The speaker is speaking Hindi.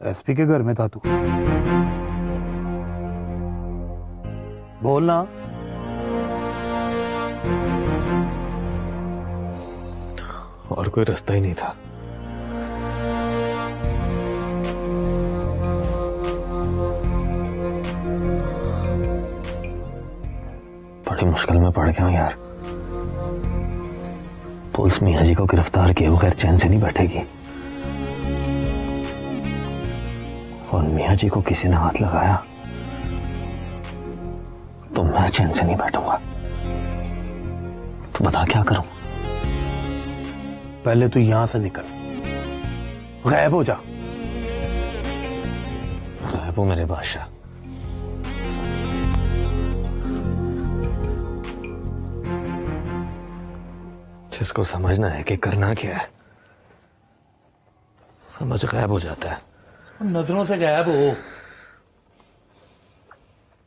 एसपी के घर में था तू? बोलना। और कोई रास्ता ही नहीं था। बड़ी मुश्किल में पड़ गया हूं यार। पुलिस मियाँ जी को गिरफ्तार किए बगैर चैन से नहीं बैठेगी, और मियाँ जी को किसी ने हाथ लगाया तो मैं चैन से नहीं बैठूंगा। तो बता क्या करूं? पहले तू यहां से निकल, गायब हो जा। गायब हो मेरे बादशाह। जिसको समझना है कि करना क्या है, समझ गायब हो जाता है। नजरों से गायब हो।